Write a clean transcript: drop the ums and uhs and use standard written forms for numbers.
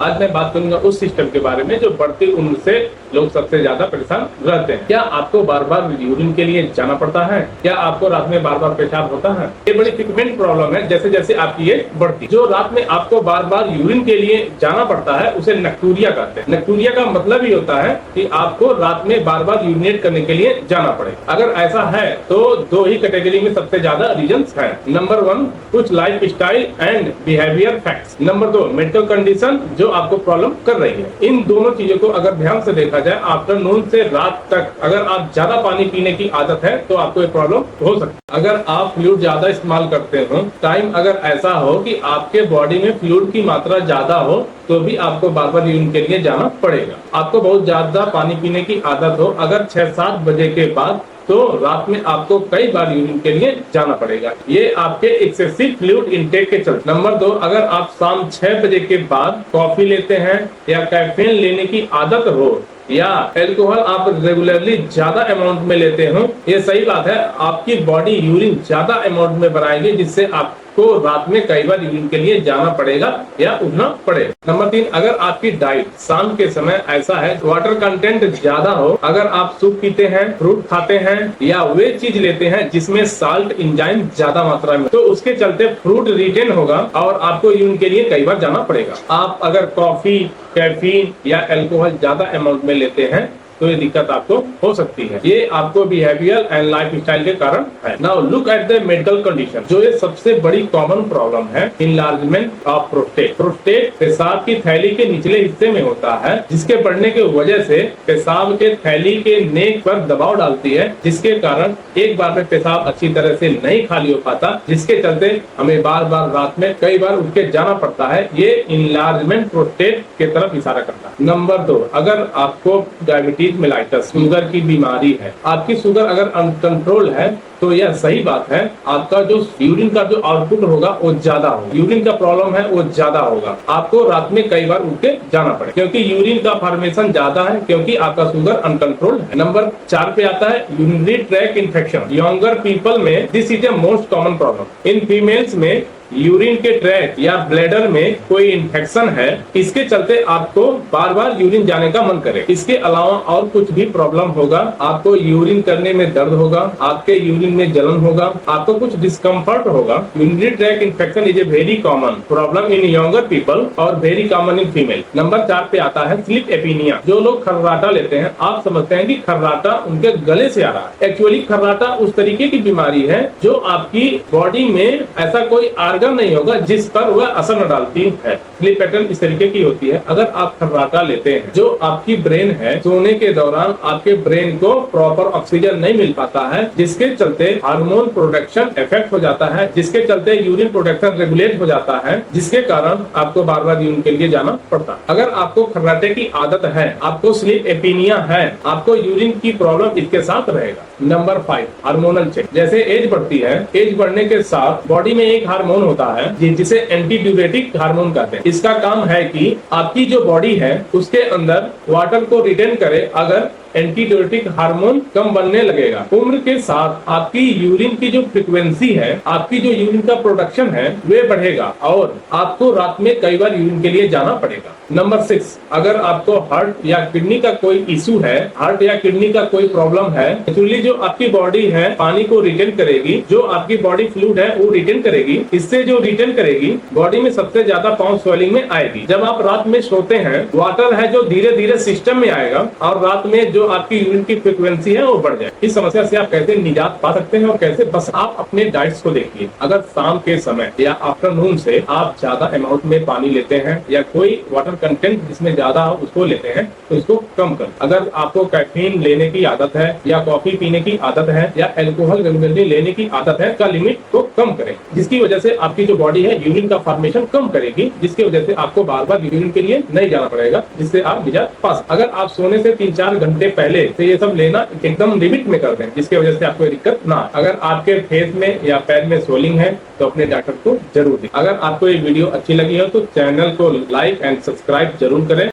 आज मैं बात करूंगा उस सिस्टम के बारे में जो बढ़ती उम्र से लोग सबसे ज्यादा परेशान रहते हैं। क्या आपको बार बार यूरिन के लिए जाना पड़ता है? क्या आपको रात में बार बार पेशाब होता है? ये बड़ी फ्रीक्वेंट प्रॉब्लम है जैसे जैसे आपकी एज बढ़ती। जो रात में आपको बार बार यूरिन के लिए जाना पड़ता है उसे नक्टूरिया कहते हैं। नक्टूरिया का मतलब ही होता है कि आपको रात में बार बार यूरिनेट करने के लिए जाना पड़े। अगर ऐसा है तो दो ही कैटेगरी में सबसे ज्यादा रीजंस हैं। नंबर 1, कुछ life style and behaviour facts. Number 2, medical condition जो आपको प्रॉब्लम कर रही है। इन दोनों चीजों को अगर ध्यान से देखा जाए, आफ्टरनून से रात तक अगर आप ज्यादा पानी पीने की आदत है तो आपको ये प्रॉब्लम हो सकती है। अगर आप फ्लूइड ज्यादा इस्तेमाल करते हो, टाइम अगर ऐसा हो कि आपके बॉडी में फ्लूइड की मात्रा ज्यादा हो, तो भी आपको बार बार यूरिन के लिए जाना पड़ेगा। आपको बहुत ज्यादा पानी पीने की आदत हो, अगर 6-7 बजे के बाद, तो रात में आपको कई बार यूरिन के लिए जाना पड़ेगा। ये आपके एक्सेसिव फ्लूइड इनटेक के चलते। नंबर 2, अगर आप शाम 6 बजे के बाद कॉफी लेते हैं या कैफीन लेने की आदत हो या अल्कोहल आप रेगुलरली ज्यादा अमाउंट में लेते हो, ये सही बात है, आपकी बॉडी यूरिन ज्यादा अमाउंट में बनाएगी जिससे आपको रात में कई बार यूरिन के लिए जाना पड़ेगा या उठना पड़ेगा। नंबर 3, अगर आपकी डाइट शाम के समय ऐसा है वाटर कंटेंट ज्यादा हो, अगर आप सूप पीते हैं, फ्रूट खाते हैं या वे चीज लेते हैं जिसमें साल्ट एंजाइम ज्यादा मात्रा में, तो उसके चलते फ्रूट रिटेन होगा और आपको यूरिन के लिए कई बार जाना पड़ेगा। आप अगर कॉफी, कैफीन या अल्कोहल ज्यादा अमाउंट में लेते हैं तो ये दिक्कत आपको हो सकती है। ये आपको बिहेवियर एंड लाइफ स्टाइल के कारण है। Now look at the medical condition. जो ये सबसे बड़ी कॉमन प्रॉब्लम है, इनलार्जमेंट ऑफ प्रोस्टेट। प्रोस्टेट पेशाब की थैली के निचले हिस्से में होता है, जिसके बढ़ने की वजह से पेशाब के थैली के नेक पर दबाव डालती है, जिसके कारण एक बार में पेशाब अच्छी तरह से नहीं खाली हो पाता, जिसके चलते हमें बार बार रात में कई बार उठ के जाना पड़ता है। ये इनलार्जमेंट प्रोस्टेट की तरफ इशारा करता है। नंबर 2, अगर आपको डायबिटीज मेलाइटस, शुगर की बीमारी है, आपकी शुगर अगर अनकंट्रोल है तो यह सही बात है, आपका जो यूरिन का जो आउटपुट होगा वो ज्यादा होगा, यूरिन का प्रॉब्लम है वो ज्यादा होगा, आपको रात में कई बार उठ के जाना पड़े क्योंकि यूरिन का फॉर्मेशन ज्यादा है, क्योंकि आपका शुगर अनकंट्रोल है। नंबर 4 पे आता है urinary track infection. Younger people में this is a most common problem. In females में यूरिन के ट्रैक या ब्लैडर में कोई इन्फेक्शन है, इसके चलते आपको बार बार यूरिन जाने का मन करे। इसके अलावा और कुछ भी प्रॉब्लम होगा, आपको यूरिन करने में दर्द होगा, आपके यूरिन में जलन होगा, आपको कुछ डिस्कम्फर्ट होगा। Urinary track infection is a very common problem in younger people और very common in female. Number 4 पे आता है स्लीप एपीनिया। जो लोग खर्राटा लेते हैं, आप समझते हैं कि खर्राटा उनके गले से आ रहा है। एक्चुअली खर्राटा उस तरीके की बीमारी है जो आपकी बॉडी में ऐसा कोई नहीं होगा जिस पर वह असर न डालती है। स्लीप पैटर्न इस तरीके की होती है, अगर आप खर्राटा लेते हैं, जो आपकी ब्रेन है, सोने के दौरान आपके ब्रेन को प्रॉपर ऑक्सीजन नहीं मिल पाता है, जिसके चलते हार्मोन प्रोडक्शन इफेक्ट हो जाता है, जिसके चलते यूरिन प्रोडक्शन रेगुलेट हो जाता है, जिसके कारण आपको बार बार यूरिन के लिए जाना पड़ता है। अगर आपको खर्राटे की आदत है, आपको स्लीप एपीनिया है, आपको यूरिन की प्रॉब्लम इसके साथ रहेगा। Number 5, hormonal change. जैसे एज बढ़ती है, एज बढ़ने के साथ बॉडी में एक हार्मोन होता है जिसे एंटी ड्यूरेटिक हार्मोन कहते हैं। इसका काम है कि आपकी जो बॉडी है उसके अंदर वाटर को रिटेन करे। अगर एंटीडायरेटिक हार्मोन कम बनने लगेगा, उम्र के साथ आपकी यूरिन की जो फ्रीक्वेंसी है, आपकी जो यूरिन का प्रोडक्शन है वे बढ़ेगा और आपको रात में कई बार यूरिन के लिए जाना पड़ेगा। नंबर 6, अगर आपको हार्ट या किडनी का कोई इशू है, हार्ट या किडनी का कोई प्रॉब्लम है, एक्चुअली जो आपकी बॉडी है पानी को रिटेन करेगी, जो आपकी बॉडी फ्लूइड है वो रिटेन करेगी। इससे जो रिटेन करेगी बॉडी में सबसे ज्यादा पाउंड स्वेलिंग में आएगी। जब आप रात में सोते हैं, वाटर है जो धीरे धीरे सिस्टम में आएगा और रात में जो आपकी यूरिन की फ्रीक्वेंसी है वो बढ़ जाए। इस समस्या से आप कैसे निजात पा सकते हैं और कैसे बस आप अपने डाइट्स को देखिए। अगर शाम के समय या आफ्टरनून से आप ज्यादा अमाउंट में पानी लेते हैं या कोई वाटर कंटेंट जिसमें ज्यादा हो उसको लेते हैं तो इसको कम करें। अगर आपको कैफीन लेने की आदत है या कॉफी पीने की आदत है या अल्कोहल रेगुलरली लेने की आदत है, का लिमिट को कम करें, जिसकी वजह से आपकी जो बॉडी है यूरिन का फॉर्मेशन कम करेगी, जिसकी वजह से आपको बार बार यूरिन के लिए नहीं जाना पड़ेगा, जिससे आप निजात पा सकते। अगर आप सोने से 3-4 घंटे पहले से ये सब लेना एकदम लिमिट में कर दें, जिसकी वजह से आपको दिक्कत ना। अगर आपके फेस में या पैर में स्वेलिंग है तो अपने डॉक्टर को जरूर दें। अगर आपको ये वीडियो अच्छी लगी हो तो चैनल को लाइक एंड सब्सक्राइब जरूर करें।